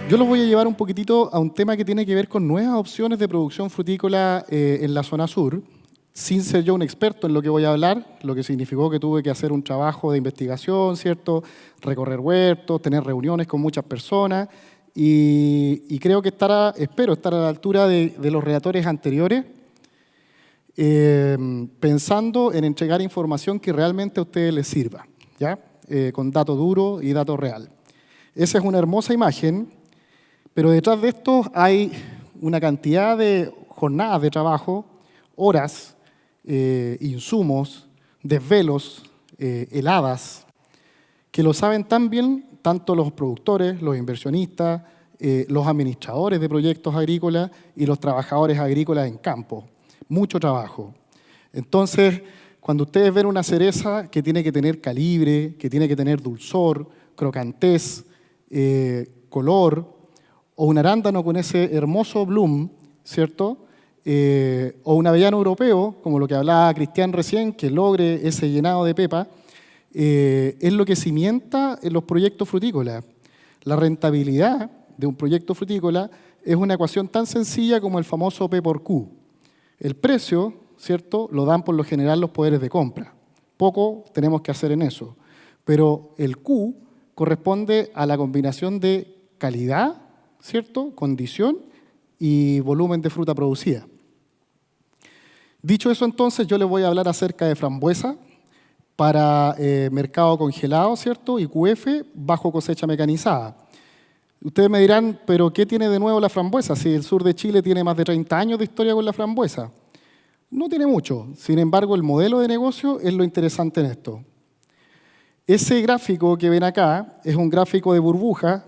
Yo los voy a llevar un poquitito a un tema que tiene que ver con nuevas opciones de producción frutícola en la zona sur, sin ser yo un experto en lo que voy a hablar, lo que significó que tuve que hacer un trabajo de investigación, ¿cierto? Recorrer huertos, tener reuniones con muchas personas y creo que espero estar a la altura de los relatores anteriores, pensando en entregar información que realmente a ustedes les sirva, ¿ya? Con dato duro y dato real. Esa es una hermosa imagen, pero detrás de esto hay una cantidad de jornadas de trabajo, horas, insumos, desvelos, heladas, que lo saben tan bien tanto los productores, los inversionistas, los administradores de proyectos agrícolas y los trabajadores agrícolas en campo. Mucho trabajo. Entonces, cuando ustedes ven una cereza que tiene que tener calibre, que tiene que tener dulzor, crocantez, color, o un arándano con ese hermoso bloom, ¿cierto? O un avellano europeo, como lo que hablaba Cristian recién, que logre ese llenado de pepa, es lo que cimienta en los proyectos frutícolas. La rentabilidad de un proyecto frutícola es una ecuación tan sencilla como el famoso P por Q. El precio, ¿cierto?, lo dan por lo general los poderes de compra. Poco tenemos que hacer en eso. Pero el Q corresponde a la combinación de calidad, ¿cierto?, condición y volumen de fruta producida. Dicho eso, entonces, yo les voy a hablar acerca de frambuesa para mercado congelado, ¿cierto?, y QF bajo cosecha mecanizada. Ustedes me dirán, ¿pero qué tiene de nuevo la frambuesa? Si el sur de Chile tiene más de 30 años de historia con la frambuesa. No tiene mucho. Sin embargo, el modelo de negocio es lo interesante en esto. Ese gráfico que ven acá es un gráfico de burbuja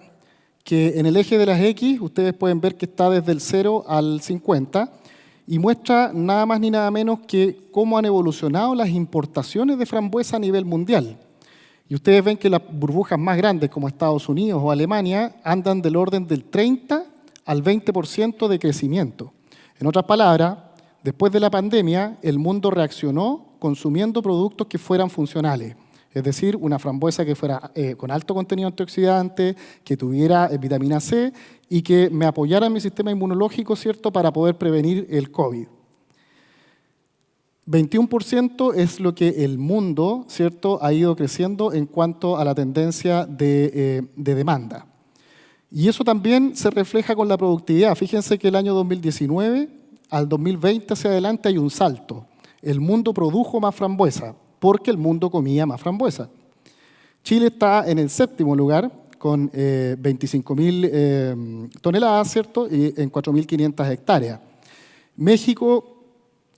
que en el eje de las X ustedes pueden ver que está desde el 0 al 50 y muestra nada más ni nada menos que cómo han evolucionado las importaciones de frambuesa a nivel mundial. Y ustedes ven que las burbujas más grandes, como Estados Unidos o Alemania, andan del orden del 30 al 20% de crecimiento. En otras palabras, después de la pandemia, el mundo reaccionó consumiendo productos que fueran funcionales. Es decir, una frambuesa que fuera con alto contenido antioxidante, que tuviera vitamina C y que me apoyara en mi sistema inmunológico, ¿cierto?, para poder prevenir el COVID. 21% es lo que el mundo, ¿cierto?, ha ido creciendo en cuanto a la tendencia de demanda. Y eso también se refleja con la productividad. Fíjense que el año 2019 al 2020 hacia adelante hay un salto. El mundo produjo más frambuesa porque el mundo comía más frambuesa. Chile está en el 7º lugar con 25.000 toneladas, ¿cierto?, y en 4.500 hectáreas. México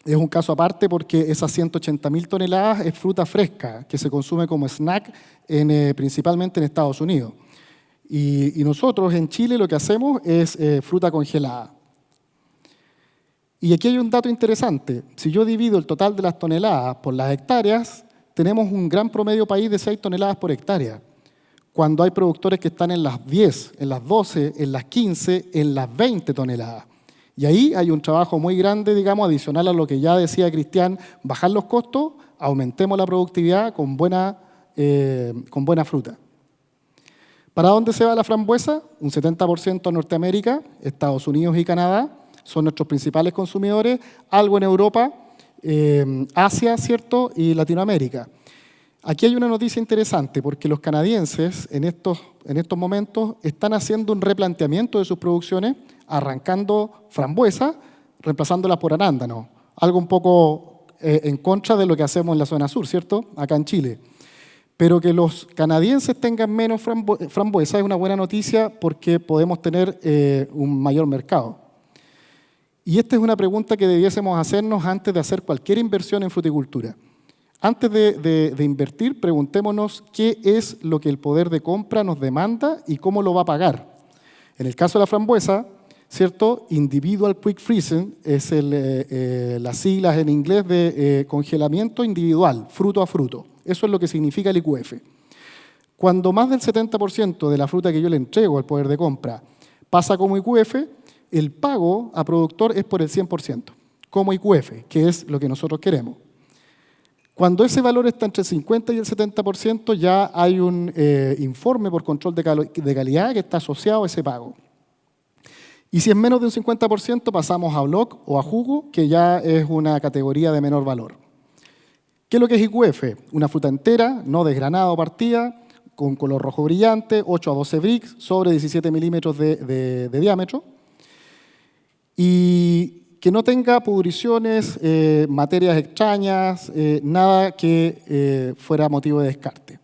es un caso aparte porque esas 180.000 toneladas es fruta fresca que se consume como snack principalmente en Estados Unidos. Y nosotros en Chile lo que hacemos es fruta congelada. Y aquí hay un dato interesante. Si yo divido el total de las toneladas por las hectáreas, tenemos un gran promedio país de 6 toneladas por hectárea. Cuando hay productores que están en las 10, en las 12, en las 15, en las 20 toneladas. Y ahí hay un trabajo muy grande, digamos, adicional a lo que ya decía Cristian, bajar los costos, aumentemos la productividad con buena fruta. ¿Para dónde se va la frambuesa? Un 70% a Norteamérica, Estados Unidos y Canadá son nuestros principales consumidores, algo en Europa, Asia, ¿cierto?, y Latinoamérica. Aquí hay una noticia interesante porque los canadienses en estos momentos están haciendo un replanteamiento de sus producciones, arrancando frambuesa, reemplazándola por arándano. Algo un poco en contra de lo que hacemos en la zona sur, ¿cierto?, acá en Chile. Pero que los canadienses tengan menos frambuesa es una buena noticia porque podemos tener un mayor mercado. Y esta es una pregunta que debiésemos hacernos antes de hacer cualquier inversión en fruticultura. Antes de invertir, preguntémonos qué es lo que el poder de compra nos demanda y cómo lo va a pagar. En el caso de la frambuesa, ¿cierto?, Individual Quick Freezing es las siglas en inglés de congelamiento individual, fruto a fruto. Eso es lo que significa el IQF. Cuando más del 70% de la fruta que yo le entrego al poder de compra pasa como IQF, el pago a productor es por el 100%, como IQF, que es lo que nosotros queremos. Cuando ese valor está entre el 50 y el 70%, ya hay un informe por control de calidad que está asociado a ese pago. Y si es menos de un 50%, pasamos a block o a jugo, que ya es una categoría de menor valor. ¿Qué es lo que es IQF? Una fruta entera, no desgranada o partida, con color rojo brillante, 8 a 12 Brix, sobre 17 milímetros de diámetro, y que no tenga pudriciones, materias extrañas, nada que fuera motivo de descarte.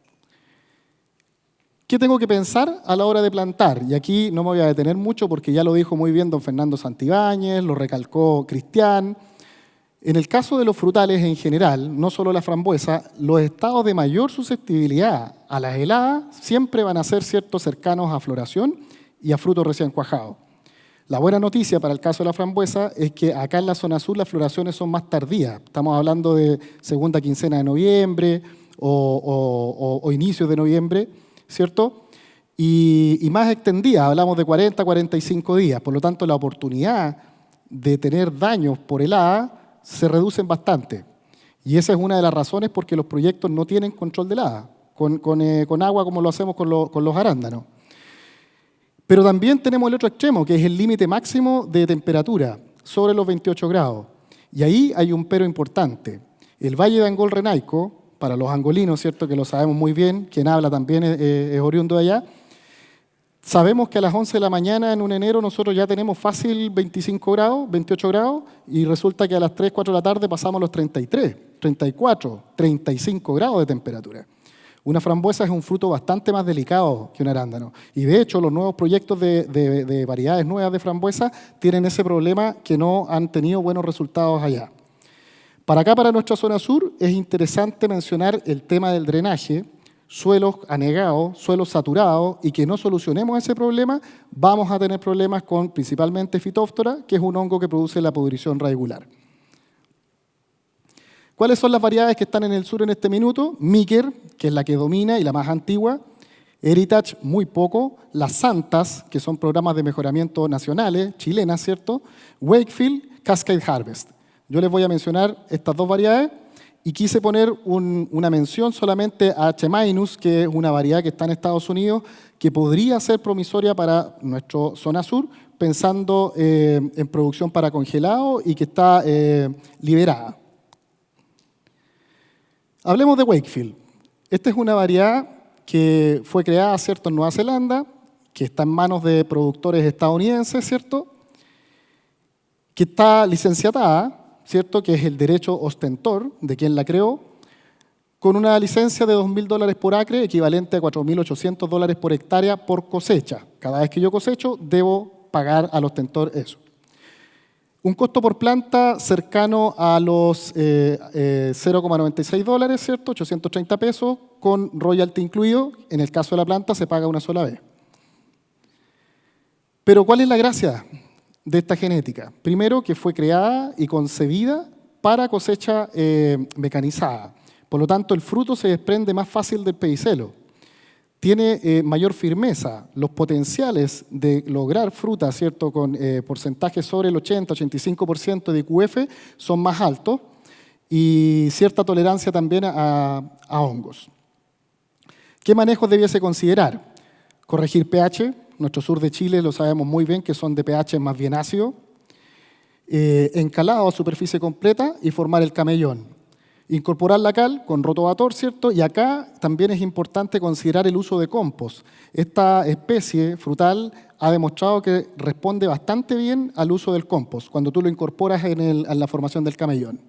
¿Qué tengo que pensar a la hora de plantar? Y aquí no me voy a detener mucho porque ya lo dijo muy bien don Fernando Santibáñez, lo recalcó Cristian. En el caso de los frutales en general, no solo la frambuesa, los estados de mayor susceptibilidad a las heladas siempre van a ser ciertos cercanos a floración y a frutos recién cuajados. La buena noticia para el caso de la frambuesa es que acá en la zona sur las floraciones son más tardías. Estamos hablando de segunda quincena de noviembre o inicios de noviembre, ¿cierto? Y más extendidas, hablamos de 40 a 45 días. Por lo tanto, la oportunidad de tener daños por helada se reducen bastante. Y esa es una de las razones por qué los proyectos no tienen control de helada, con agua como lo hacemos con los arándanos. Pero también tenemos el otro extremo, que es el límite máximo de temperatura, sobre los 28 grados. Y ahí hay un pero importante. El Valle de Angol Renaico, para los angolinos, ¿cierto?, que lo sabemos muy bien, quien habla también es oriundo de allá, sabemos que a las 11 de la mañana en un enero nosotros ya tenemos fácil 25 grados, 28 grados, y resulta que a las 3, 4 de la tarde pasamos los 33, 34, 35 grados de temperatura. Una frambuesa es un fruto bastante más delicado que un arándano. Y de hecho, los nuevos proyectos de variedades nuevas de frambuesa tienen ese problema que no han tenido buenos resultados allá. Para acá, para nuestra zona sur, es interesante mencionar el tema del drenaje, suelos anegados, suelos saturados, y que no solucionemos ese problema, vamos a tener problemas con principalmente Phytophthora, que es un hongo que produce la pudrición radicular. ¿Cuáles son las variedades que están en el sur en este minuto? Meeker, que es la que domina y la más antigua. Heritage, muy poco. Las Santas, que son programas de mejoramiento nacionales, chilenas, ¿cierto? Wakefield, Cascade Harvest. Yo les voy a mencionar estas dos variedades y quise poner una mención solamente a H. que es una variedad que está en Estados Unidos, que podría ser promisoria para nuestra zona sur, pensando en producción para congelado y que está liberada. Hablemos de Wakefield. Esta es una variedad que fue creada, ¿cierto?, en Nueva Zelanda, que está en manos de productores estadounidenses, ¿cierto?, que está licenciatada, ¿cierto?, que es el derecho ostentor de quien la creó, con una licencia de $2.000 por acre, equivalente a $4.800 por hectárea por cosecha. Cada vez que yo cosecho, debo pagar al ostentor eso. Un costo por planta cercano a los $0,96, ¿cierto? 830 pesos, con royalty incluido. En el caso de la planta se paga una sola vez. Pero ¿cuál es la gracia de esta genética? Primero, que fue creada y concebida para cosecha mecanizada. Por lo tanto, el fruto se desprende más fácil del pedicelo. Tiene mayor firmeza. Los potenciales de lograr fruta, ¿cierto?, con porcentajes sobre el 80-85% de IQF son más altos y cierta tolerancia también a hongos. ¿Qué manejos debiese considerar? Corregir pH. Nuestro sur de Chile lo sabemos muy bien que son de pH más bien ácido. Encalado a superficie completa y formar el camellón. Incorporar la cal con rotovator, ¿cierto? Y acá también es importante considerar el uso de compost. Esta especie frutal ha demostrado que responde bastante bien al uso del compost, cuando tú lo incorporas en la formación del camellón.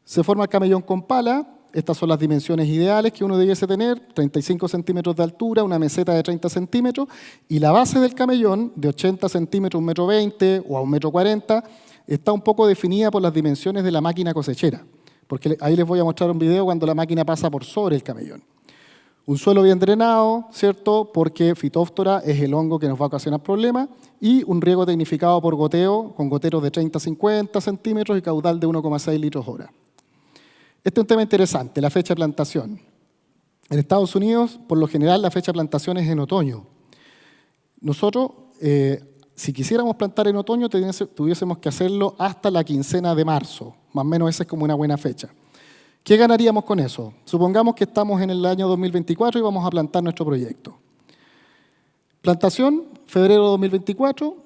Se forma el camellón con pala. Estas son las dimensiones ideales que uno debiese tener: 35 centímetros de altura, una meseta de 30 centímetros, y la base del camellón, de 80 centímetros, 1,20 m o a 1,40 m, está un poco definida por las dimensiones de la máquina cosechera. Porque ahí les voy a mostrar un video cuando la máquina pasa por sobre el camellón. Un suelo bien drenado, ¿cierto?, porque Phytophthora es el hongo que nos va a ocasionar problemas, y un riego tecnificado por goteo, con goteros de 30 a 50 centímetros y caudal de 1,6 litros hora. Este es un tema interesante, la fecha de plantación. En Estados Unidos, por lo general, la fecha de plantación es en otoño. Nosotros, si quisiéramos plantar en otoño, tuviésemos que hacerlo hasta la quincena de marzo. Más o menos esa es como una buena fecha. ¿Qué ganaríamos con eso? Supongamos que estamos en el año 2024 y vamos a plantar nuestro proyecto. Plantación, febrero de 2024,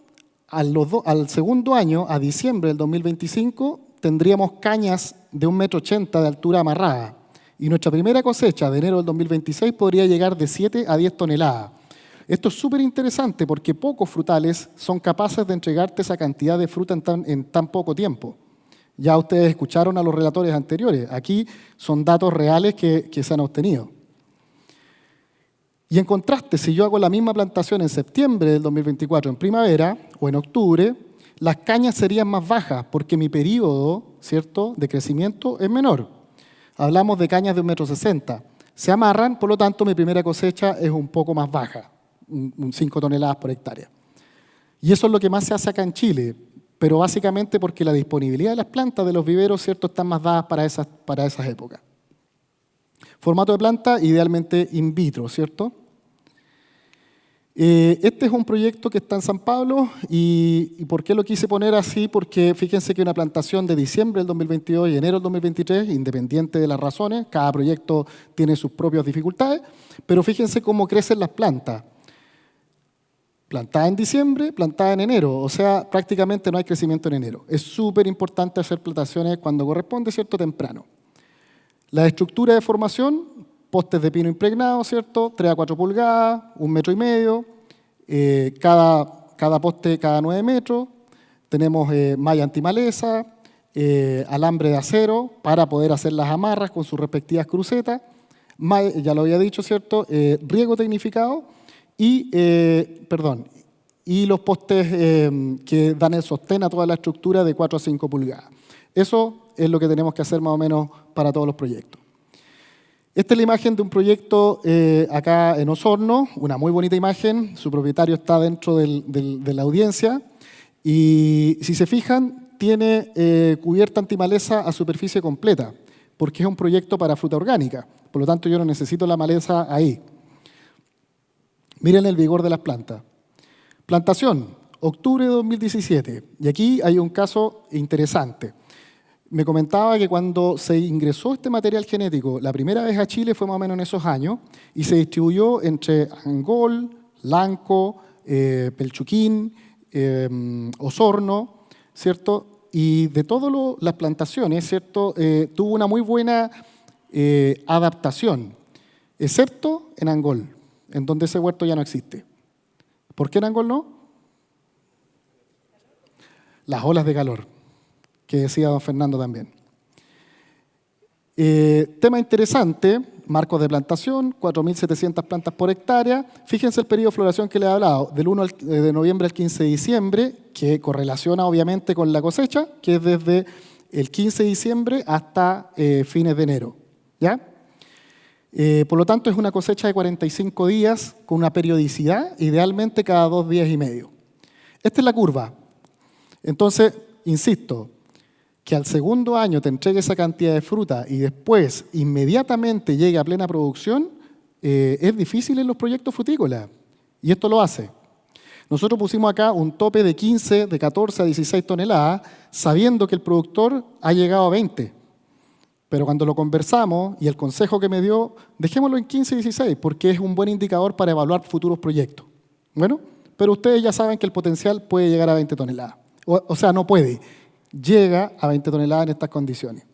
al segundo año, a diciembre del 2025, tendríamos cañas de 1,80 m de altura amarrada. Y nuestra primera cosecha de enero del 2026 podría llegar de 7 a 10 toneladas. Esto es súper interesante porque pocos frutales son capaces de entregarte esa cantidad de fruta en tan poco tiempo. Ya ustedes escucharon a los relatores anteriores. Aquí son datos reales que se han obtenido. Y en contraste, si yo hago la misma plantación en septiembre del 2024, en primavera o en octubre, las cañas serían más bajas porque mi periodo, ¿cierto?, de crecimiento es menor. Hablamos de cañas de 1,60 m. Se amarran, por lo tanto, mi primera cosecha es un poco más baja, 5 toneladas por hectárea. Y eso es lo que más se hace acá en Chile, pero básicamente porque la disponibilidad de las plantas de los viveros, ¿cierto?, están más dadas para esas épocas. Formato de planta, idealmente in vitro, ¿cierto? Este es un proyecto que está en San Pablo y ¿por qué lo quise poner así? Porque fíjense que una plantación de diciembre del 2022 y enero del 2023, independiente de las razones, cada proyecto tiene sus propias dificultades, pero fíjense cómo crecen las plantas. Plantada en diciembre, plantada en enero, o sea, prácticamente no hay crecimiento en enero. Es súper importante hacer plantaciones cuando corresponde, ¿cierto?, temprano. La estructura de formación, postes de pino impregnado, ¿cierto?, 3 a 4 pulgadas, 1,5 m, cada poste cada 9 metros. Tenemos malla antimaleza, alambre de acero para poder hacer las amarras con sus respectivas crucetas. Ya lo había dicho, ¿cierto?, riego tecnificado y los postes que dan el sostén a toda la estructura de 4 a 5 pulgadas. Eso es lo que tenemos que hacer más o menos para todos los proyectos. Esta es la imagen de un proyecto acá en Osorno, una muy bonita imagen. Su propietario está dentro de la audiencia y si se fijan tiene cubierta antimaleza a superficie completa porque es un proyecto para fruta orgánica. Por lo tanto yo no necesito la maleza ahí. Miren el vigor de las plantas. Plantación, octubre de 2017. Y aquí hay un caso interesante. Me comentaba que cuando se ingresó este material genético la primera vez a Chile fue más o menos en esos años y se distribuyó entre Angol, Lanco, Pelchuquín, Osorno, ¿cierto? Y de todas las plantaciones, ¿cierto?, tuvo una muy buena adaptación, excepto en Angol, en donde ese huerto ya no existe. ¿Por qué en Angol no? Las olas de calor, que decía don Fernando también. Tema interesante, marcos de plantación, 4.700 plantas por hectárea. Fíjense el periodo de floración que les he hablado, del 1 de noviembre al 15 de diciembre, que correlaciona obviamente con la cosecha, que es desde el 15 de diciembre hasta fines de enero. ¿Ya? Por lo tanto, es una cosecha de 45 días con una periodicidad, idealmente cada 2 días y medio. Esta es la curva. Entonces, insisto, que al segundo año te entregue esa cantidad de fruta y después inmediatamente llegue a plena producción, es difícil en los proyectos frutícolas. Y esto lo hace. Nosotros pusimos acá un tope de 15, de 14 a 16 toneladas, sabiendo que el productor ha llegado a 20. Pero cuando lo conversamos y el consejo que me dio, dejémoslo en 15 y 16, porque es un buen indicador para evaluar futuros proyectos. Bueno, pero ustedes ya saben que el potencial puede llegar a 20 toneladas. O sea, no puede. Llega a 20 toneladas en estas condiciones.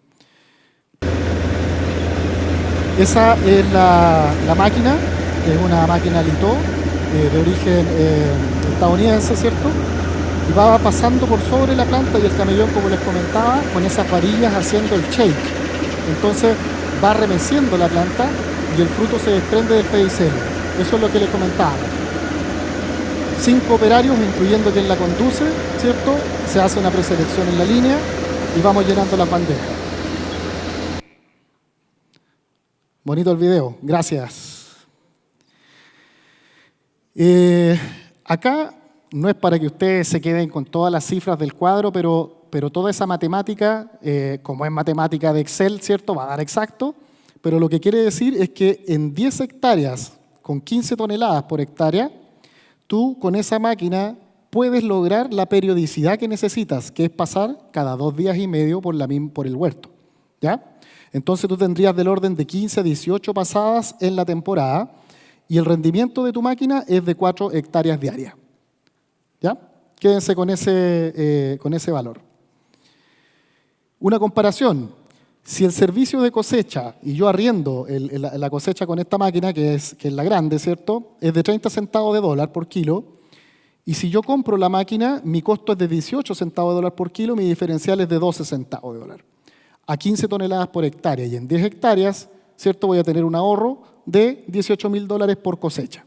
Esa es la máquina, es una máquina Litó de origen estadounidense, ¿cierto? Y va pasando por sobre la planta y el camellón, como les comentaba, con esas varillas haciendo el shake. Entonces va remeciendo la planta y el fruto se desprende del pedicelo. Eso es lo que les comentaba. 5 operarios, incluyendo quien la conduce, ¿cierto? Se hace una preselección en la línea y vamos llenando las bandejas. Bonito el video, gracias. Acá no es para que ustedes se queden con todas las cifras del cuadro, pero toda esa matemática, como es matemática de Excel, ¿cierto?, va a dar exacto, pero lo que quiere decir es que en 10 hectáreas, con 15 toneladas por hectárea, tú con esa máquina puedes lograr la periodicidad que necesitas, que es pasar cada 2 días y medio por el huerto. ¿Ya? Entonces tú tendrías del orden de 15 a 18 pasadas en la temporada y el rendimiento de tu máquina es de 4 hectáreas diarias. ¿Ya? Quédense con ese valor. Una comparación. Si el servicio de cosecha, y yo arriendo la cosecha con esta máquina, que es la grande, ¿cierto?, es de 30 centavos de dólar por kilo, y si yo compro la máquina, mi costo es de 18 centavos de dólar por kilo, mi diferencial es de 12 centavos de dólar. A 15 toneladas por hectárea, y en 10 hectáreas, ¿cierto?, voy a tener un ahorro de $18.000 por cosecha,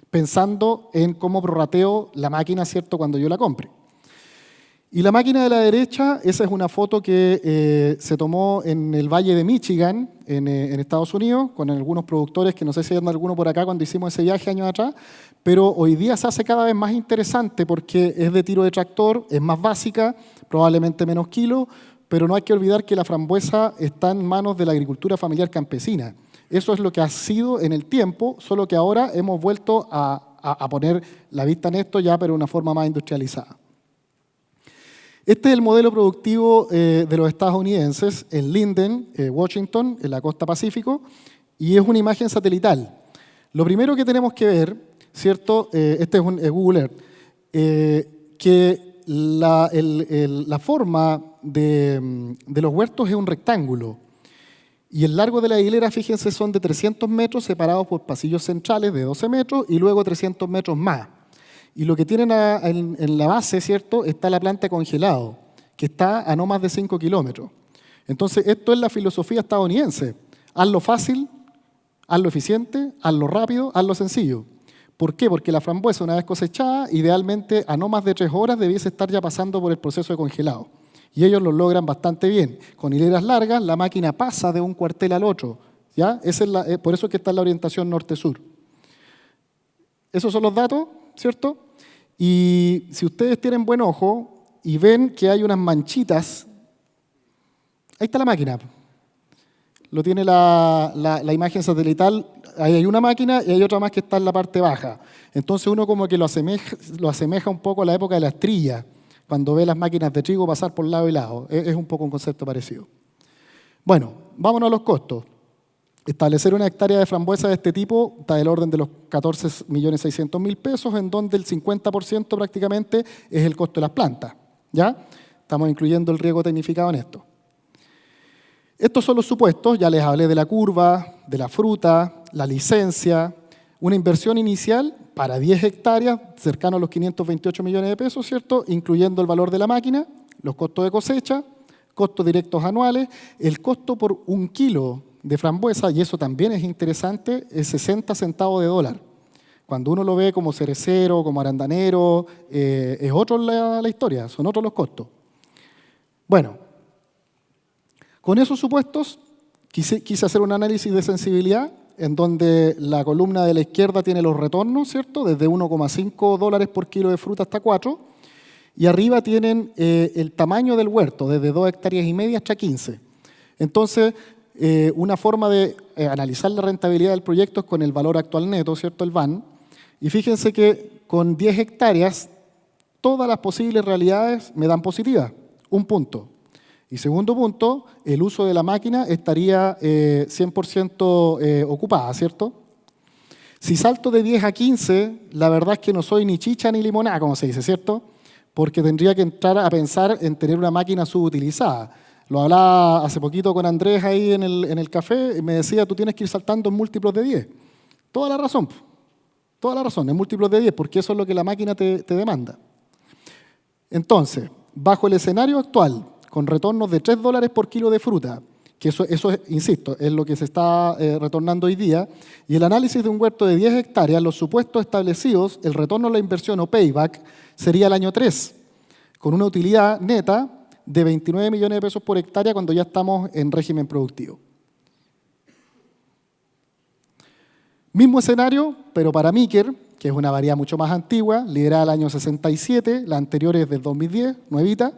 pensando en cómo prorrateo la máquina, ¿cierto?, cuando yo la compre. Y la máquina de la derecha, esa es una foto que se tomó en el Valle de Michigan, en Estados Unidos, con algunos productores, que no sé si hay alguno por acá cuando hicimos ese viaje años atrás, pero hoy día se hace cada vez más interesante porque es de tiro de tractor, es más básica, probablemente menos kilos, pero no hay que olvidar que la frambuesa está en manos de la agricultura familiar campesina. Eso es lo que ha sido en el tiempo, solo que ahora hemos vuelto a poner la vista en esto ya, pero de una forma más industrializada. Este es el modelo productivo de los estadounidenses en Linden, Washington, en la costa Pacífico, y es una imagen satelital. Lo primero que tenemos que ver, ¿cierto? Este es un Google Earth, que la forma de los huertos es un rectángulo, y el largo de la hilera, fíjense, son de 300 metros separados por pasillos centrales de 12 metros y luego 300 metros más. Y lo que tienen en la base, ¿cierto?, está la planta congelado, que está a no más de 5 kilómetros. Entonces, esto es la filosofía estadounidense. Hazlo fácil, hazlo eficiente, hazlo rápido, hazlo sencillo. ¿Por qué? Porque la frambuesa, una vez cosechada, idealmente a no más de 3 horas debiese estar ya pasando por el proceso de congelado. Y ellos lo logran bastante bien. Con hileras largas, la máquina pasa de un cuartel al otro. ¿Ya? Por eso es que está en la orientación norte-sur. Esos son los datos, ¿cierto? Y si ustedes tienen buen ojo y ven que hay unas manchitas, ahí está la máquina. Lo tiene la imagen satelital, ahí hay una máquina y hay otra más que está en la parte baja. Entonces uno como que lo asemeja un poco a la época de las trillas, cuando ve las máquinas de trigo pasar por lado y lado. Es un poco un concepto parecido. Bueno, vámonos a los costos. Establecer una hectárea de frambuesa de este tipo está del orden de los 14.600.000 pesos, en donde el 50% prácticamente es el costo de las plantas. ¿Ya? Estamos incluyendo el riego tecnificado en esto. Estos son los supuestos, ya les hablé de la curva, de la fruta, la licencia, una inversión inicial para 10 hectáreas, cercano a los 528 millones de pesos, ¿cierto?, incluyendo el valor de la máquina, los costos de cosecha, costos directos anuales, el costo por 1 kilo de frambuesa, y eso también es interesante, es 60 centavos de dólar. Cuando uno lo ve como cerecero, como arandanero, es otra la historia, son otros los costos. Bueno, con esos supuestos quise hacer un análisis de sensibilidad en donde la columna de la izquierda tiene los retornos, ¿cierto?, desde 1,5 dólares por kilo de fruta hasta 4, y arriba tienen el tamaño del huerto, desde 2,5 hectáreas hasta 15. Entonces, una forma de analizar la rentabilidad del proyecto es con el valor actual neto, ¿cierto?, el VAN. Y fíjense que con 10 hectáreas, todas las posibles realidades me dan positivas, 1 punto. Y segundo punto, el uso de la máquina estaría 100% ocupada, ¿cierto? Si salto de 10 a 15, la verdad es que no soy ni chicha ni limonada, como se dice, ¿cierto? Porque tendría que entrar a pensar en tener una máquina subutilizada. Lo hablaba hace poquito con Andrés ahí en el café y me decía, tú tienes que ir saltando en múltiplos de 10. Toda la razón, en múltiplos de 10, porque eso es lo que la máquina te demanda. Entonces, bajo el escenario actual, con retornos de 3 dólares por kilo de fruta, que eso insisto, es lo que se está retornando hoy día, y el análisis de un huerto de 10 hectáreas, los supuestos establecidos, el retorno a la inversión o payback sería el año 3, con una utilidad neta de 29 millones de pesos por hectárea cuando ya estamos en régimen productivo. Mismo escenario, pero para Meeker, que es una variedad mucho más antigua, liderada el año 67, la anterior es del 2010, nuevita.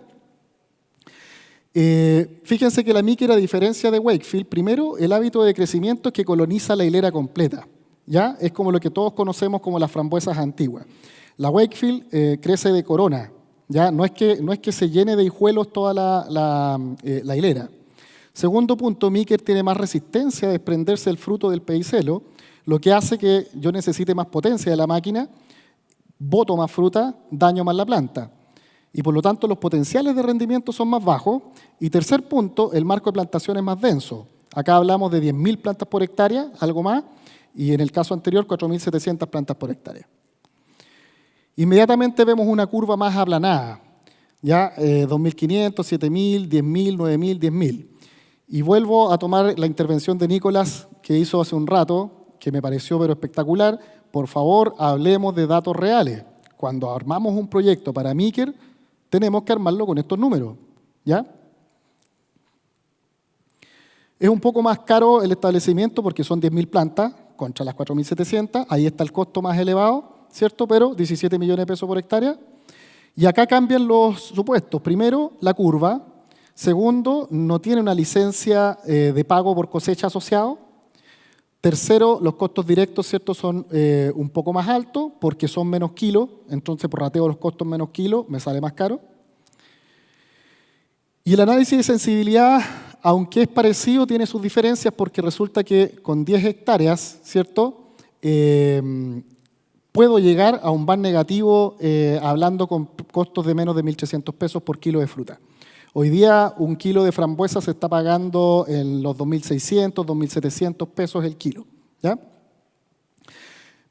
Fíjense que la Meeker, a diferencia de Wakefield, primero, el hábito de crecimiento es que coloniza la hilera completa. ¿Ya? Es como lo que todos conocemos como las frambuesas antiguas. La Wakefield crece de corona. ¿Ya? No es que se llene de hijuelos toda la hilera. Segundo punto, Meeker tiene más resistencia a desprenderse del fruto del pedicelo, lo que hace que yo necesite más potencia de la máquina, boto más fruta, daño más la planta. y por lo tanto los potenciales de rendimiento son más bajos. Y tercer punto, el marco de plantación es más denso. Acá hablamos de 10.000 plantas por hectárea, algo más, y en el caso anterior 4.700 plantas por hectárea. Inmediatamente vemos una curva más aplanada, ya 2.500, 7.000, 10.000, 9.000, 10.000. Y vuelvo a tomar la intervención de Nicolás que hizo hace un rato, que me pareció pero espectacular. Por favor, hablemos de datos reales. Cuando armamos un proyecto para Meeker, tenemos que armarlo con estos números, ¿ya? Es un poco más caro el establecimiento porque son 10.000 plantas contra las 4.700. Ahí está el costo más elevado, ¿cierto? Pero 17 millones de pesos por hectárea. Y acá cambian los supuestos. Primero, la curva. Segundo, no tiene una licencia de pago por cosecha asociado. Tercero, los costos directos, ¿cierto?, son un poco más altos porque son menos kilos. Entonces, por rateo los costos menos kilos, me sale más caro. Y el análisis de sensibilidad, aunque es parecido, tiene sus diferencias porque resulta que con 10 hectáreas, ¿cierto?, puedo llegar a un VAR negativo hablando con costos de menos de 1.300 pesos por kilo de fruta. Hoy día un kilo de frambuesa se está pagando en los 2.600, 2.700 pesos el kilo, ¿ya?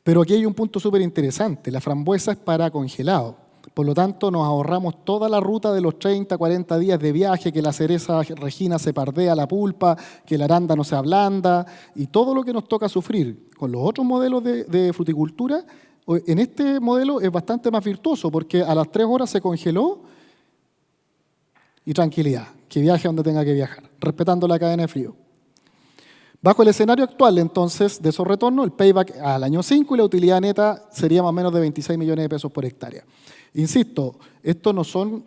Pero aquí hay un punto súper interesante. La frambuesa es para congelado. Por lo tanto, nos ahorramos toda la ruta de los 30, 40 días de viaje, que la cereza regina se pardea la pulpa, que la arándano se ablanda, y todo lo que nos toca sufrir. Con los otros modelos de fruticultura, en este modelo es bastante más virtuoso, porque a las 3 horas se congeló y tranquilidad, que viaje donde tenga que viajar, respetando la cadena de frío. Bajo el escenario actual, entonces, de esos retornos, el payback al año 5 y la utilidad neta sería más o menos de 26 millones de pesos por hectárea. Insisto, esto no son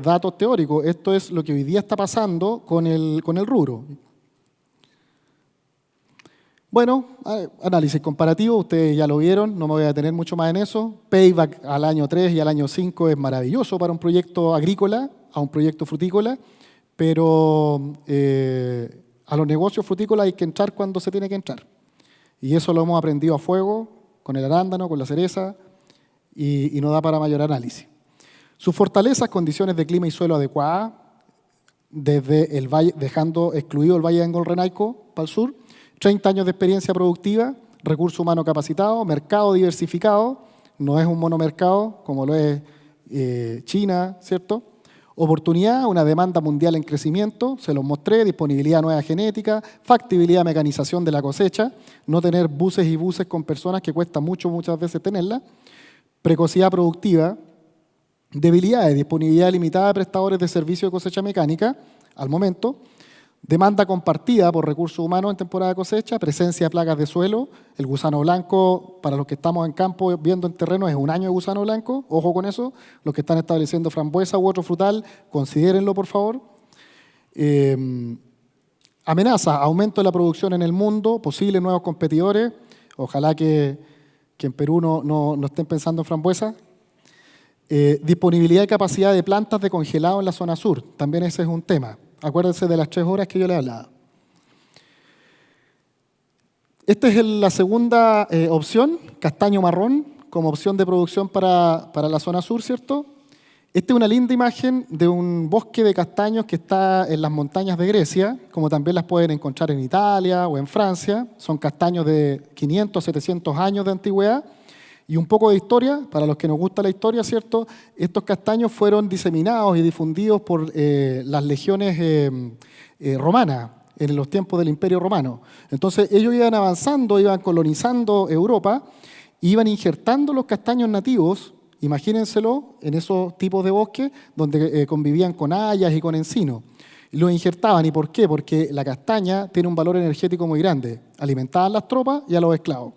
datos teóricos, esto es lo que hoy día está pasando con el rubro. Bueno, análisis comparativo, ustedes ya lo vieron, no me voy a detener mucho más en eso. Payback al año 3 y al año 5 es maravilloso para un proyecto agrícola, a un proyecto frutícola, pero a los negocios frutícolas hay que entrar cuando se tiene que entrar. Y eso lo hemos aprendido a fuego, con el arándano, con la cereza, y no da para mayor análisis. Sus fortalezas, condiciones de clima y suelo adecuadas, desde el valle, dejando excluido el Valle de Angol-Renaico para el sur, 30 años de experiencia productiva, recurso humano capacitado, mercado diversificado, no es un monomercado como lo es China, ¿cierto? Oportunidad, una demanda mundial en crecimiento, se los mostré, disponibilidad de nueva genética, factibilidad de mecanización de la cosecha, no tener buses y buses con personas que cuesta mucho muchas veces tenerla, precocidad productiva, debilidades, disponibilidad limitada de prestadores de servicio de cosecha mecánica al momento, demanda compartida por recursos humanos en temporada de cosecha, presencia de plagas de suelo, el gusano blanco, para los que estamos en campo viendo en terreno, es un año de gusano blanco, ojo con eso, los que están estableciendo frambuesa u otro frutal, considérenlo por favor. Amenaza, aumento de la producción en el mundo, posibles nuevos competidores, ojalá que en Perú no estén pensando en frambuesa. Disponibilidad y capacidad de plantas de congelado en la zona sur, también ese es un tema. Acuérdense de las 3 horas que yo les hablaba. Esta es la segunda opción, castaño marrón, como opción de producción para la zona sur, ¿cierto? Esta es una linda imagen de un bosque de castaños que está en las montañas de Grecia, como también las pueden encontrar en Italia o en Francia. Son castaños de 500, 700 años de antigüedad. Y un poco de historia, para los que nos gusta la historia, ¿cierto? Estos castaños fueron diseminados y difundidos por las legiones romanas en los tiempos del Imperio Romano. Entonces ellos iban avanzando, iban colonizando Europa, iban injertando los castaños nativos, imagínenselo, en esos tipos de bosques donde convivían con hayas y con encinos. Los injertaban, ¿y por qué? Porque la castaña tiene un valor energético muy grande. Alimentaban a las tropas y a los esclavos.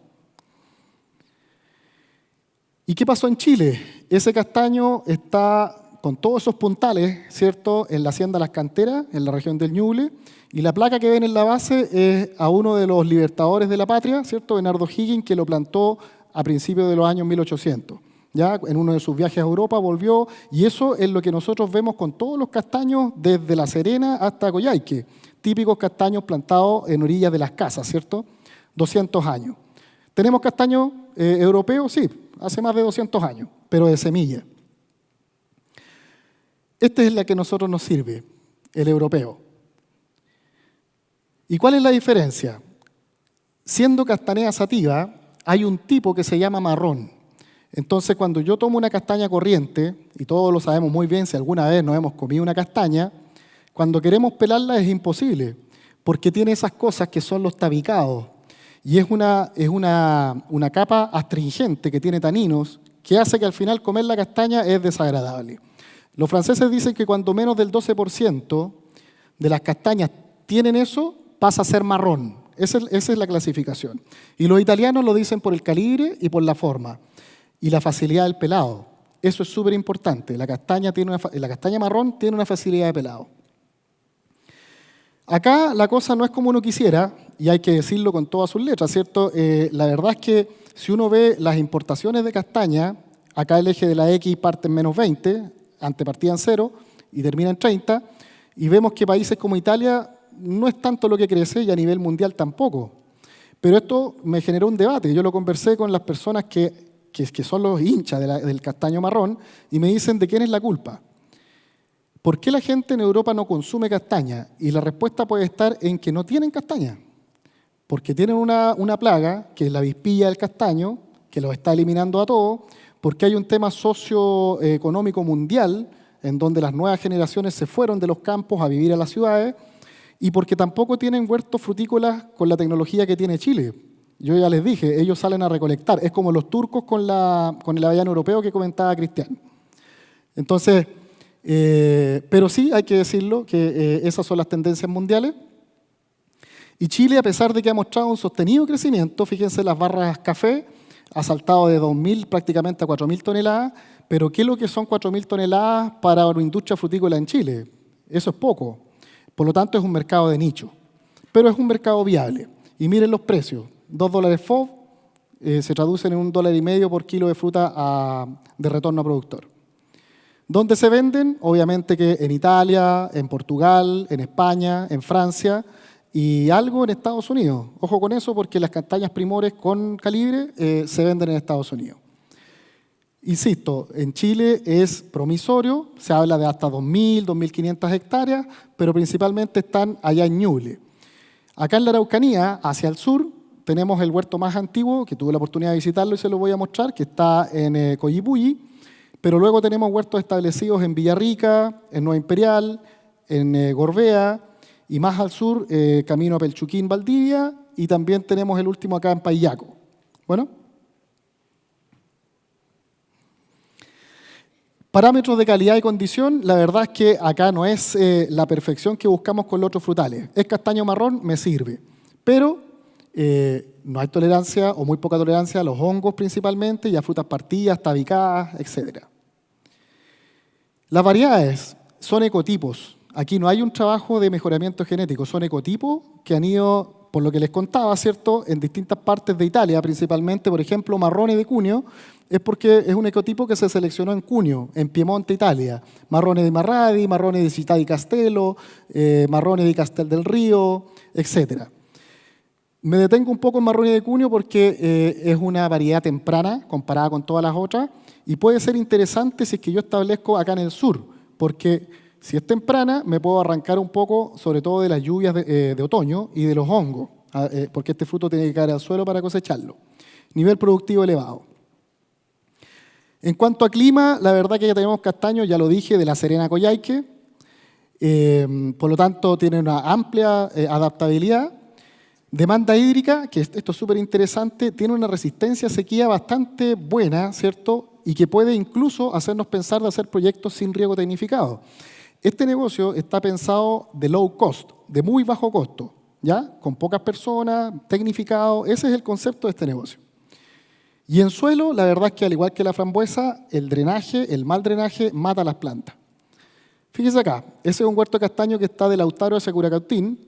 ¿Y qué pasó en Chile? Ese castaño está con todos esos puntales, ¿cierto?, en la hacienda Las Canteras, en la región del Ñuble, y la placa que ven en la base es a uno de los libertadores de la patria, ¿cierto?, Bernardo Higgins, que lo plantó a principios de los años 1800. Ya en uno de sus viajes a Europa volvió, y eso es lo que nosotros vemos con todos los castaños desde La Serena hasta Coyhaique, típicos castaños plantados en orillas de las casas, ¿cierto?, 200 años. ¿Tenemos castaños europeos? Sí, hace más de 200 años, pero de semilla. Esta es la que a nosotros nos sirve, el europeo. ¿Y cuál es la diferencia? Siendo castanea sativa, hay un tipo que se llama marrón. Entonces, cuando yo tomo una castaña corriente, y todos lo sabemos muy bien si alguna vez nos hemos comido una castaña, cuando queremos pelarla es imposible, porque tiene esas cosas que son los tabicados. Y es una capa astringente que tiene taninos, que hace que al final comer la castaña es desagradable. Los franceses dicen que cuando menos del 12% de las castañas tienen eso, pasa a ser marrón. Esa es la clasificación. Y los italianos lo dicen por el calibre y por la forma. Y la facilidad del pelado. Eso es súper importante. La castaña marrón tiene una facilidad de pelado. Acá la cosa no es como uno quisiera, y hay que decirlo con todas sus letras, ¿cierto? La verdad es que si uno ve las importaciones de castaña, acá el eje de la X parte en menos 20, antes partía en 0 y termina en 30, y vemos que países como Italia no es tanto lo que crece y a nivel mundial tampoco. Pero esto me generó un debate. Yo lo conversé con las personas que son los hinchas del castaño marrón y me dicen de quién es la culpa. ¿Por qué la gente en Europa no consume castaña? Y la respuesta puede estar en que no tienen castaña. Porque tienen una plaga, que es la avispilla del castaño, que los está eliminando a todos, porque hay un tema socioeconómico mundial en donde las nuevas generaciones se fueron de los campos a vivir a las ciudades, y porque tampoco tienen huertos frutícolas con la tecnología que tiene Chile. Yo ya les dije, ellos salen a recolectar. Es como los turcos con el avellano europeo que comentaba Cristian. Entonces, pero sí hay que decirlo, que esas son las tendencias mundiales. Y Chile, a pesar de que ha mostrado un sostenido crecimiento, fíjense las barras café, ha saltado de 2.000 prácticamente a 4.000 toneladas, pero ¿qué es lo que son 4.000 toneladas para una industria frutícola en Chile? Eso es poco. Por lo tanto, es un mercado de nicho. Pero es un mercado viable. Y miren los precios. $2 FOB se traducen en $1,50 por kilo de fruta de retorno a productor. ¿Dónde se venden? Obviamente que en Italia, en Portugal, en España, en Francia y algo en Estados Unidos. Ojo con eso porque las castañas primores con calibre se venden en Estados Unidos. Insisto, en Chile es promisorio, se habla de hasta 2.000, 2.500 hectáreas, pero principalmente están allá en Ñuble. Acá en la Araucanía, hacia el sur, tenemos el huerto más antiguo, que tuve la oportunidad de visitarlo y se lo voy a mostrar, que está en Coyipulli, pero luego tenemos huertos establecidos en Villarrica, en Nueva Imperial, en Gorbea, y más al sur, camino a Pelchuquín, Valdivia, y también tenemos el último acá en Paillaco. Bueno. Parámetros de calidad y condición, la verdad es que acá no es la perfección que buscamos con los otros frutales. Es castaño marrón, me sirve. Pero no hay tolerancia o muy poca tolerancia a los hongos principalmente y a frutas partidas, tabicadas, etc. Las variedades son ecotipos. Aquí no hay un trabajo de mejoramiento genético, son ecotipos que han ido, por lo que les contaba, ¿cierto?, en distintas partes de Italia, principalmente, por ejemplo, marrone de Cuneo, es porque es un ecotipo que se seleccionó en Cuneo, en Piemonte, Italia. Marrone di Marradi, marrone di Città di Castello, marrone di Castel del Río, etc. Me detengo un poco en marrone de Cuneo porque es una variedad temprana comparada con todas las otras y puede ser interesante si es que yo establezco acá en el sur, porque si es temprana me puedo arrancar un poco, sobre todo de las lluvias de otoño y de los hongos, porque este fruto tiene que caer al suelo para cosecharlo. Nivel productivo elevado. En cuanto a clima, la verdad que ya tenemos castaños, ya lo dije, de la Serena Coyhaique, por lo tanto tiene una amplia adaptabilidad. Demanda hídrica, que esto es súper interesante, tiene una resistencia a sequía bastante buena, ¿cierto? Y que puede incluso hacernos pensar de hacer proyectos sin riego tecnificado. Este negocio está pensado de low cost, de muy bajo costo, ¿ya? Con pocas personas, tecnificado, ese es el concepto de este negocio. Y en suelo, la verdad es que al igual que la frambuesa, el drenaje, el mal drenaje, mata las plantas. Fíjese acá, ese es un huerto de castaño que está de Lautaro hacia Curacautín,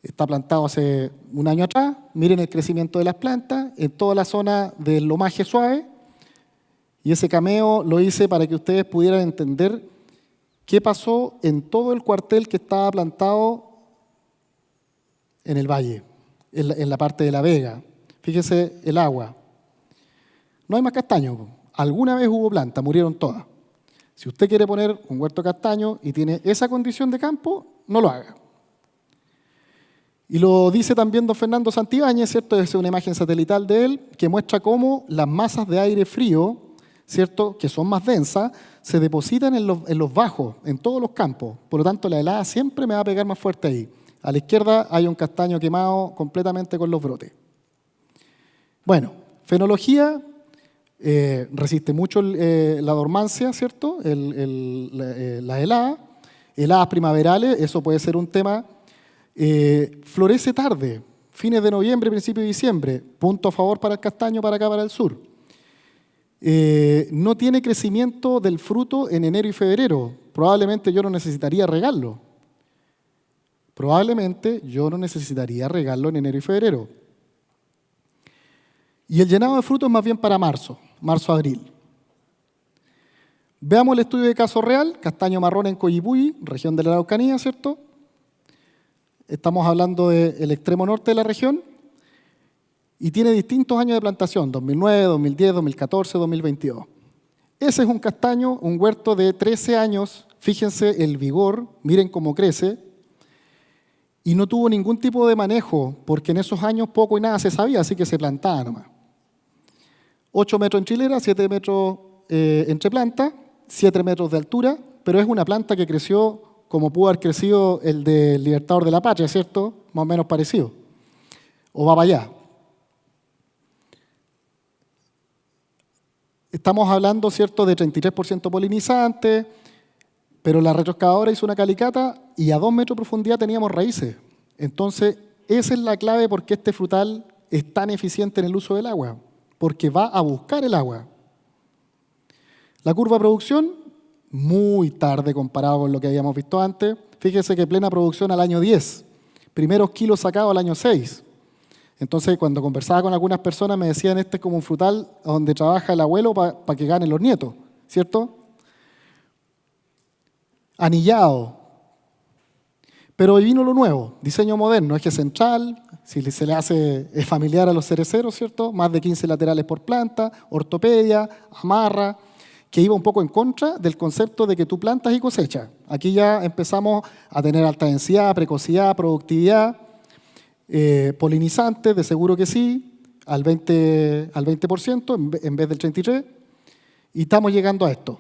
está plantado hace un año atrás, miren el crecimiento de las plantas, en toda la zona del lomaje suave, y ese cameo lo hice para que ustedes pudieran entender qué pasó en todo el cuartel que estaba plantado en el valle, en la parte de La Vega. Fíjese el agua. No hay más castaños. Alguna vez hubo planta, murieron todas. Si usted quiere poner un huerto de castaño y tiene esa condición de campo, no lo haga. Y lo dice también don Fernando Santibáñez, ¿cierto? Es una imagen satelital de él que muestra cómo las masas de aire frío, ¿cierto?, que son más densas, se depositan en los bajos, en todos los campos. Por lo tanto, la helada siempre me va a pegar más fuerte ahí. A la izquierda hay un castaño quemado completamente con los brotes. Bueno, fenología, resiste mucho la dormancia, ¿cierto? La helada. Heladas primaverales, eso puede ser un tema. Florece tarde, fines de noviembre, principio de diciembre. Punto a favor para el castaño, para acá, para el sur. No tiene crecimiento del fruto en enero y febrero. Probablemente yo no necesitaría regarlo. En enero y febrero. Y el llenado de fruto es más bien para marzo, abril. Veamos el estudio de caso real, castaño marrón en Coyipulli, región de la Araucanía, ¿cierto? Estamos hablando del extremo norte de la región y tiene distintos años de plantación, 2009, 2010, 2014, 2022. Ese es un castaño, un huerto de 13 años, fíjense el vigor, miren cómo crece, y no tuvo ningún tipo de manejo, porque en esos años poco y nada se sabía, así que se plantaba nomás. 8 metros en chilera, 7 metros entre plantas, 7 metros de altura, pero es una planta que creció como pudo haber crecido el del Libertador de la Patria, ¿cierto? Más o menos parecido. O va para allá. Estamos hablando, ¿cierto?, de 33% polinizante, pero la retroexcavadora hizo una calicata y a 2 metros de profundidad teníamos raíces. Entonces, esa es la clave por qué este frutal es tan eficiente en el uso del agua, porque va a buscar el agua. La curva de producción, muy tarde comparado con lo que habíamos visto antes. Fíjese que plena producción al año 10, primeros kilos sacados al año 6. Entonces, cuando conversaba con algunas personas me decían, este es como un frutal donde trabaja el abuelo para que ganen los nietos, ¿cierto? Anillado. Pero hoy vino lo nuevo, diseño moderno, eje central, si se le hace familiar a los cereceros, ¿cierto? Más de 15 laterales por planta, ortopedia, amarra, que iba un poco en contra del concepto de que tú plantas y cosechas. Aquí ya empezamos a tener alta densidad, precocidad, productividad, polinizantes, de seguro que sí, al 20% en vez del 33%, y estamos llegando a esto.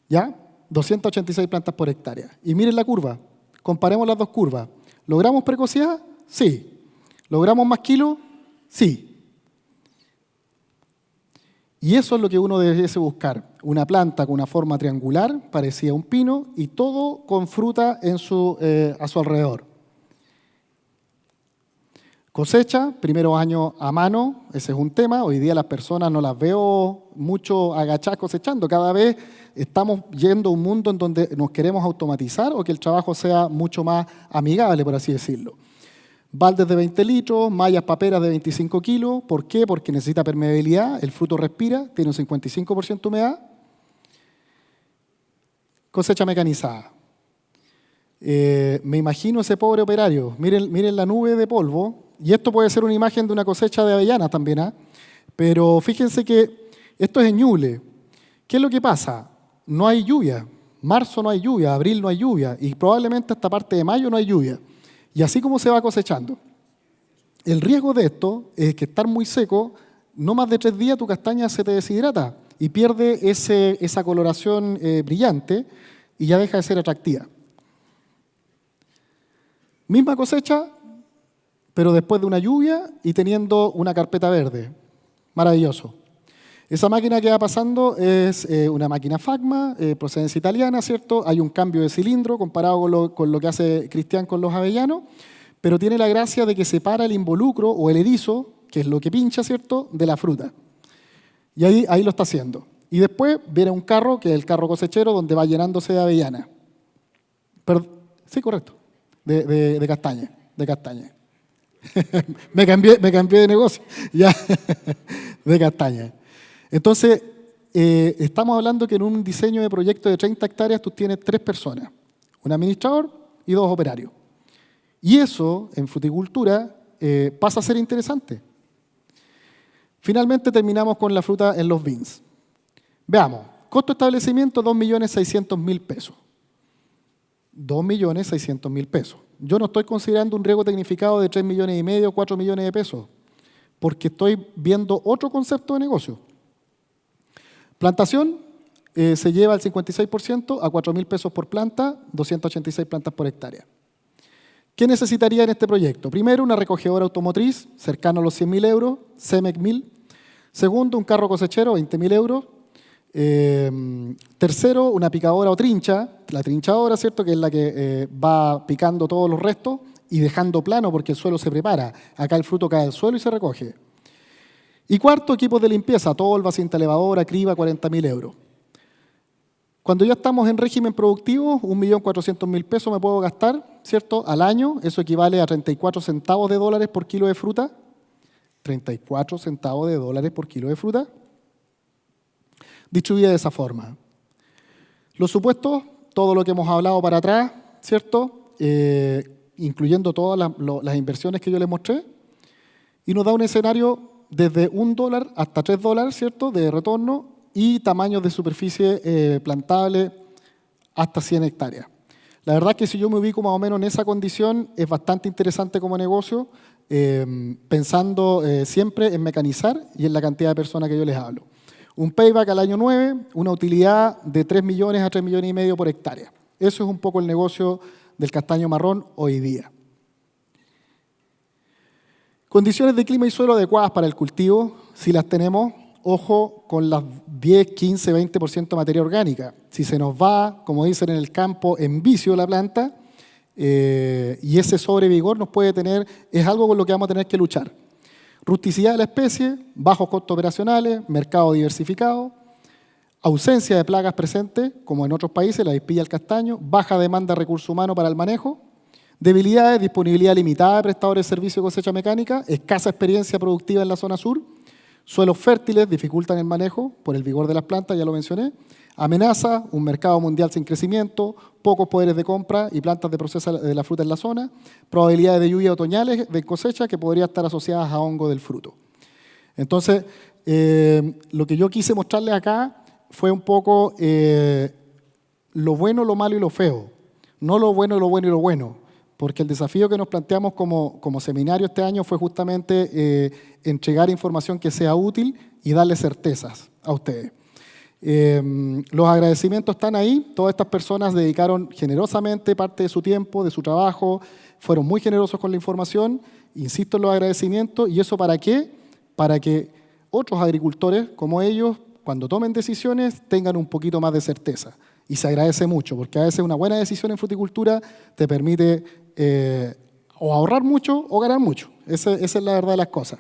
¿Ya? 286 plantas por hectárea. Y miren la curva, comparemos las dos curvas. ¿Logramos precocidad? Sí. ¿Logramos más kilos? Sí. Y eso es lo que uno debiese buscar. Una planta con una forma triangular, parecida a un pino, y todo con fruta a su alrededor. Cosecha, primeros años a mano, ese es un tema. Hoy día las personas no las veo mucho agachadas cosechando. Cada vez estamos yendo a un mundo en donde nos queremos automatizar o que el trabajo sea mucho más amigable, por así decirlo. Baldes de 20 litros, mallas paperas de 25 kilos. ¿Por qué? Porque necesita permeabilidad, el fruto respira, tiene un 55% de humedad. Cosecha mecanizada. Me imagino ese pobre operario. Miren la nube de polvo. Y esto puede ser una imagen de una cosecha de avellanas también, ¿eh? Pero fíjense que esto es en Ñuble. ¿Qué es lo que pasa? No hay lluvia. Marzo no hay lluvia, abril no hay lluvia y probablemente hasta parte de mayo no hay lluvia. Y así como se va cosechando. El riesgo de esto es que estar muy seco, no más de 3 días tu castaña se te deshidrata y pierde esa coloración brillante y ya deja de ser atractiva. Misma cosecha, pero después de una lluvia y teniendo una carpeta verde. Maravilloso. Esa máquina que va pasando es una máquina Facma, procedencia italiana, ¿cierto? Hay un cambio de cilindro comparado con lo que hace Cristian con los avellanos, pero tiene la gracia de que separa el involucro o el erizo, que es lo que pincha, ¿cierto?, de la fruta. Y ahí lo está haciendo. Y después viene un carro, que es el carro cosechero, donde va llenándose de avellana. Sí, correcto. De castaña. me cambié de negocio. Ya. De castaña. Entonces, estamos hablando que en un diseño de proyecto de 30 hectáreas tú tienes 3 personas, un administrador y 2 operarios. Y eso, en fruticultura, pasa a ser interesante. Finalmente terminamos con la fruta en los beans. Veamos, Costo de establecimiento, 2.600.000 pesos. 2.600.000 pesos. Yo no estoy considerando un riego tecnificado de 3,5 millones, 4 millones de pesos, porque estoy viendo otro concepto de negocio. Plantación se lleva al 56% a 4.000 pesos por planta, 286 plantas por hectárea. ¿Qué necesitaría en este proyecto? Primero, una recogedora automotriz, cercano a los 100.000 euros, CEMEC 1000. Segundo, un carro cosechero, 20.000 euros. Tercero, una picadora o trincha, la trinchadora, ¿cierto?, que es la que va picando todos los restos y dejando plano porque el suelo se prepara. Acá el fruto cae al suelo y se recoge. Y cuarto, equipos de limpieza, tolva, cinta elevadora, criba, 40.000 euros. Cuando ya estamos en régimen productivo, 1.400.000 pesos me puedo gastar, ¿cierto?, al año. Eso equivale a 34 centavos de dólares por kilo de fruta. 34 centavos de dólares por kilo de fruta. Distribuida de esa forma. Los supuestos, todo lo que hemos hablado para atrás, ¿cierto?, incluyendo todas las inversiones que yo les mostré, y nos da un escenario desde $1 hasta $3, ¿cierto?, de retorno y tamaños de superficie plantable hasta 100 hectáreas. La verdad es que si yo me ubico más o menos en esa condición, es bastante interesante como negocio, pensando siempre en mecanizar y en la cantidad de personas que yo les hablo. Un payback al año 9, una utilidad de 3 millones a 3,5 millones por hectárea. Eso es un poco el negocio del castaño marrón hoy día. Condiciones de clima y suelo adecuadas para el cultivo, si las tenemos, ojo con las 10, 15, 20% de materia orgánica. Si se nos va, como dicen en el campo, en vicio la planta, y ese sobrevigor nos puede tener, es algo con lo que vamos a tener que luchar. Rusticidad de la especie, bajos costos operacionales, mercado diversificado, ausencia de plagas presentes, como en otros países, la avispilla del castaño, baja demanda de recursos humanos para el manejo, debilidades, disponibilidad limitada de prestadores de servicio de cosecha mecánica, escasa experiencia productiva en la zona sur, suelos fértiles dificultan el manejo por el vigor de las plantas, ya lo mencioné, amenaza, un mercado mundial sin crecimiento, pocos poderes de compra y plantas de proceso de la fruta en la zona, probabilidades de lluvias otoñales de cosecha que podrían estar asociadas a hongo del fruto. Entonces, lo que yo quise mostrarles acá fue un poco lo bueno, lo malo y lo feo. No lo bueno, lo bueno y lo bueno. Porque el desafío que nos planteamos como seminario este año fue justamente entregar información que sea útil y darle certezas a ustedes. Los agradecimientos están ahí. Todas estas personas dedicaron generosamente parte de su tiempo, de su trabajo, fueron muy generosos con la información. Insisto en los agradecimientos. ¿Y eso para qué? Para que otros agricultores como ellos, cuando tomen decisiones, tengan un poquito más de certeza. Y se agradece mucho, porque a veces una buena decisión en fruticultura te permite o ahorrar mucho o ganar mucho. Esa es la verdad de las cosas.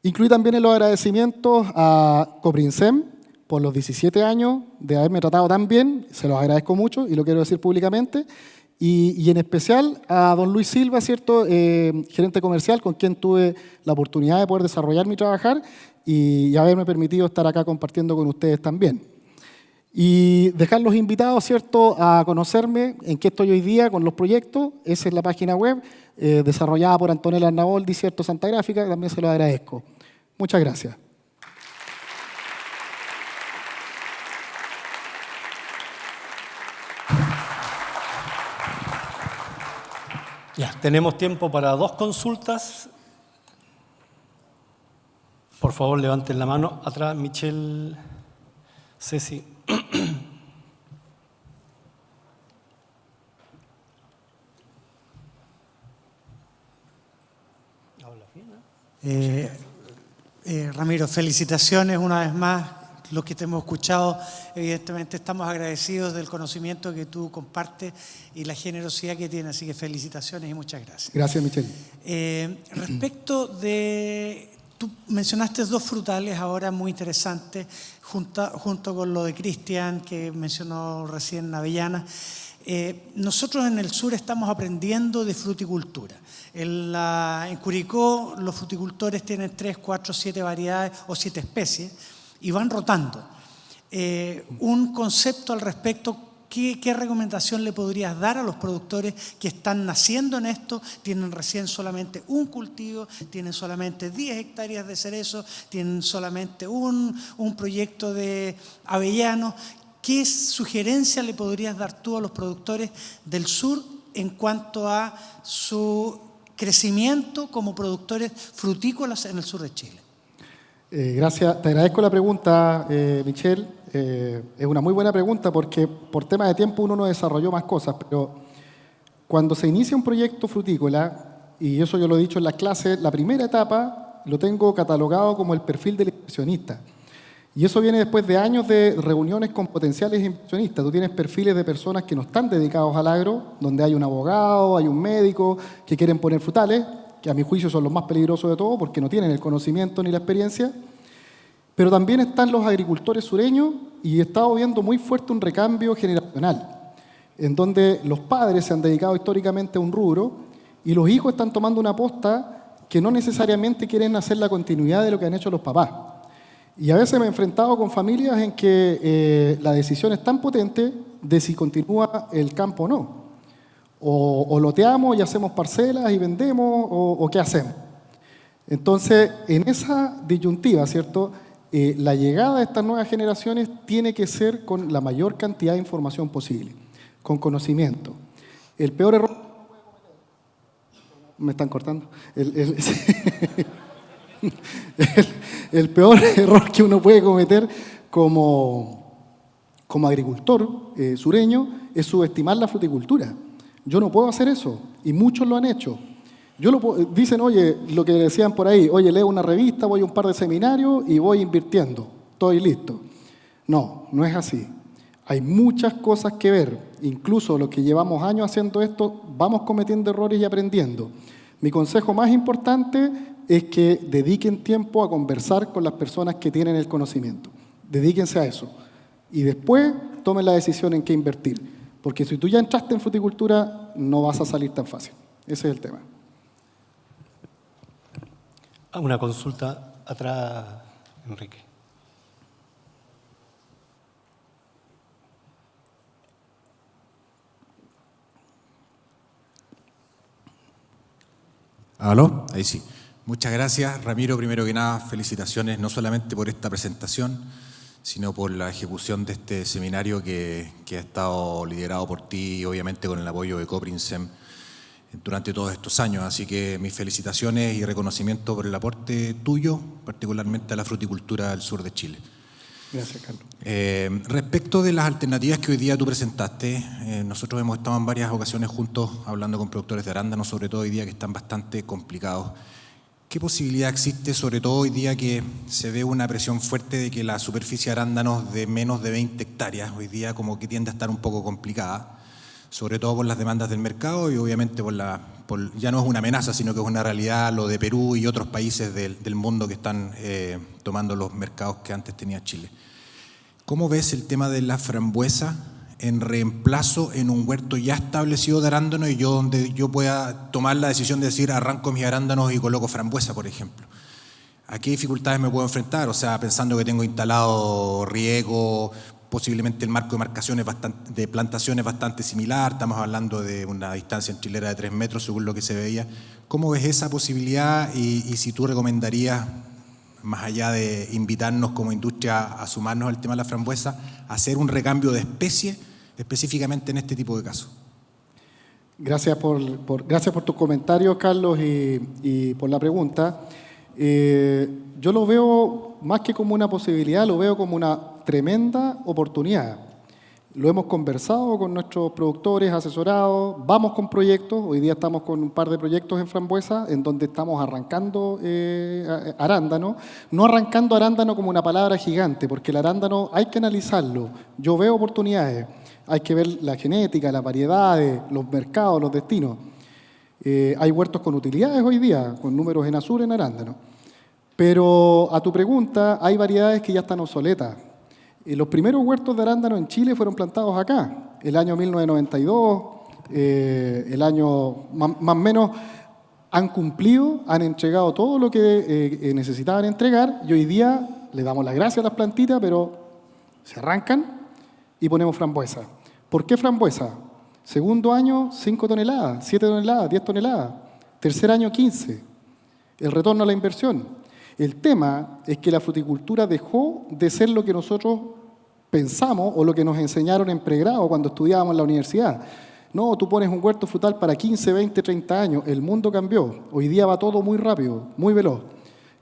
Incluí también en los agradecimientos a Coprinsem por los 17 años de haberme tratado tan bien. Se los agradezco mucho y lo quiero decir públicamente. Y en especial a don Luis Silva, ¿cierto? Gerente comercial, con quien tuve la oportunidad de poder desarrollarme y trabajar y haberme permitido estar acá compartiendo con ustedes también. Y dejarlos invitados, ¿cierto?, a conocerme en qué estoy hoy día con los proyectos. Esa es la página web, desarrollada por Antonella Arnaboldi, ¿cierto?, Santa Gráfica, también se lo agradezco. Muchas gracias. Ya, tenemos tiempo para 2 consultas. Por favor, levanten la mano. Atrás, Michelle, Ceci. Ramiro, felicitaciones una vez más. Los que te hemos escuchado, evidentemente estamos agradecidos del conocimiento que tú compartes y la generosidad que tienes, así que felicitaciones y muchas gracias. Gracias, Michelle. Respecto de, tú mencionaste 2 frutales ahora muy interesantes, junto con lo de Cristian, que mencionó recién Avellana. Nosotros en el sur estamos aprendiendo de fruticultura. En Curicó los fruticultores tienen 3, 4, 7 variedades o 7 especies y van rotando. Un concepto al respecto ¿qué recomendación le podrías dar a los productores que están naciendo en esto, tienen recién solamente un cultivo, tienen solamente 10 hectáreas de cerezo, tienen solamente un proyecto de avellanos? ¿Qué sugerencia le podrías dar tú a los productores del sur en cuanto a su crecimiento como productores frutícolas en el sur de Chile? Gracias, te agradezco la pregunta, Michelle. Es una muy buena pregunta porque por tema de tiempo uno no desarrolló más cosas, pero cuando se inicia un proyecto frutícola, y eso yo lo he dicho en las clases, la primera etapa lo tengo catalogado como el perfil del inversionista. Y eso viene después de años de reuniones con potenciales inversionistas. Tú tienes perfiles de personas que no están dedicados al agro, donde hay un abogado, hay un médico que quieren poner frutales, que a mi juicio son los más peligrosos de todos porque no tienen el conocimiento ni la experiencia. Pero también están los agricultores sureños y he estado viendo muy fuerte un recambio generacional, en donde los padres se han dedicado históricamente a un rubro y los hijos están tomando una posta que no necesariamente quieren hacer la continuidad de lo que han hecho los papás. Y a veces me he enfrentado con familias en que la decisión es tan potente de si continúa el campo o no. O loteamos y hacemos parcelas y vendemos, o qué hacemos. Entonces, en esa disyuntiva, ¿cierto? La llegada de estas nuevas generaciones tiene que ser con la mayor cantidad de información posible, con conocimiento. El peor error... ¿Me están cortando? El peor error que uno puede cometer como agricultor sureño es subestimar la fruticultura. Yo no puedo hacer eso, y muchos lo han hecho. Dicen, oye, lo que decían por ahí, oye, leo una revista, voy a un par de seminarios y voy invirtiendo, estoy listo. No, no es así. Hay muchas cosas que ver, incluso los que llevamos años haciendo esto, vamos cometiendo errores y aprendiendo. Mi consejo más importante es que dediquen tiempo a conversar con las personas que tienen el conocimiento. Dedíquense a eso. Y después tomen la decisión en qué invertir. Porque si tú ya entraste en fruticultura, no vas a salir tan fácil. Ese es el tema. Una consulta atrás, Enrique. ¿Aló? Ahí sí. Muchas gracias, Ramiro. Primero que nada, felicitaciones no solamente por esta presentación, sino por la ejecución de este seminario que ha estado liderado por ti y obviamente con el apoyo de Coprinsem durante todos estos años. Así que mis felicitaciones y reconocimiento por el aporte tuyo, particularmente a la fruticultura del sur de Chile. Gracias, Carlos. Respecto de las alternativas que hoy día tú presentaste, nosotros hemos estado en varias ocasiones juntos hablando con productores de arándanos, sobre todo hoy día que están bastante complicados. ¿Qué posibilidad existe, sobre todo hoy día que se ve una presión fuerte de que la superficie de arándanos de menos de 20 hectáreas hoy día como que tiende a estar un poco complicada, sobre todo por las demandas del mercado y obviamente ya no es una amenaza, sino que es una realidad lo de Perú y otros países del mundo que están tomando los mercados que antes tenía Chile? ¿Cómo ves el tema de la frambuesa en reemplazo en un huerto ya establecido de arándanos y donde yo pueda tomar la decisión de decir arranco mis arándanos y coloco frambuesa, por ejemplo? ¿A qué dificultades me puedo enfrentar? O sea, pensando que tengo instalado riego, posiblemente el marco de marcaciones de plantaciones bastante similar, estamos hablando de una distancia en chilera de 3 metros según lo que se veía. ¿Cómo ves esa posibilidad y si tú recomendarías, más allá de invitarnos como industria a sumarnos al tema de la frambuesa, hacer un recambio de especie específicamente en este tipo de casos? Gracias por tus comentarios, Carlos, y por la pregunta. Yo lo veo más que como una posibilidad, lo veo como una tremenda oportunidad. Lo hemos conversado con nuestros productores, asesorados, vamos con proyectos. Hoy día estamos con un par de proyectos en frambuesa en donde estamos arrancando arándano. No arrancando arándano como una palabra gigante, porque el arándano hay que analizarlo. Yo veo oportunidades. Hay que ver la genética, las variedades, los mercados, los destinos. Hay huertos con utilidades hoy día, con números en azul en arándano. Pero a tu pregunta, hay variedades que ya están obsoletas. Los primeros huertos de arándano en Chile fueron plantados acá, el año 1992, el año más o menos han cumplido, han entregado todo lo que necesitaban entregar y hoy día le damos las gracias a las plantitas, pero se arrancan y ponemos frambuesa. ¿Por qué frambuesa? Segundo año, 5 toneladas, 7 toneladas, 10 toneladas. Tercer año, 15. El retorno a la inversión. El tema es que la fruticultura dejó de ser lo que nosotros pensamos o lo que nos enseñaron en pregrado cuando estudiábamos en la universidad. No, tú pones un huerto frutal para 15, 20, 30 años. El mundo cambió. Hoy día va todo muy rápido, muy veloz.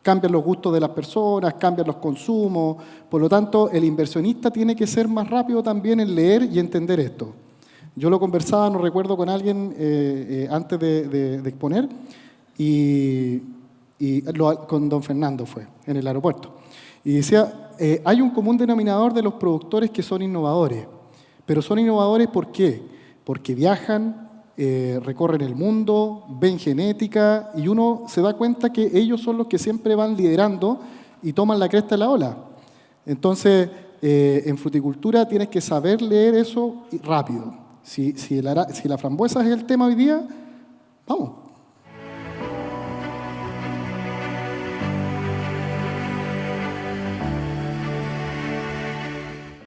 Cambian los gustos de las personas, cambian los consumos. Por lo tanto, el inversionista tiene que ser más rápido también en leer y entender esto. Yo lo conversaba, no recuerdo, con alguien antes de exponer, con don Fernando fue, en el aeropuerto. Y decía, hay un común denominador de los productores que son innovadores. Pero son innovadores ¿por qué? Porque viajan, recorren el mundo, ven genética, y uno se da cuenta que ellos son los que siempre van liderando y toman la cresta de la ola. Entonces, en fruticultura tienes que saber leer eso rápido. Si la frambuesa es el tema hoy día, vamos.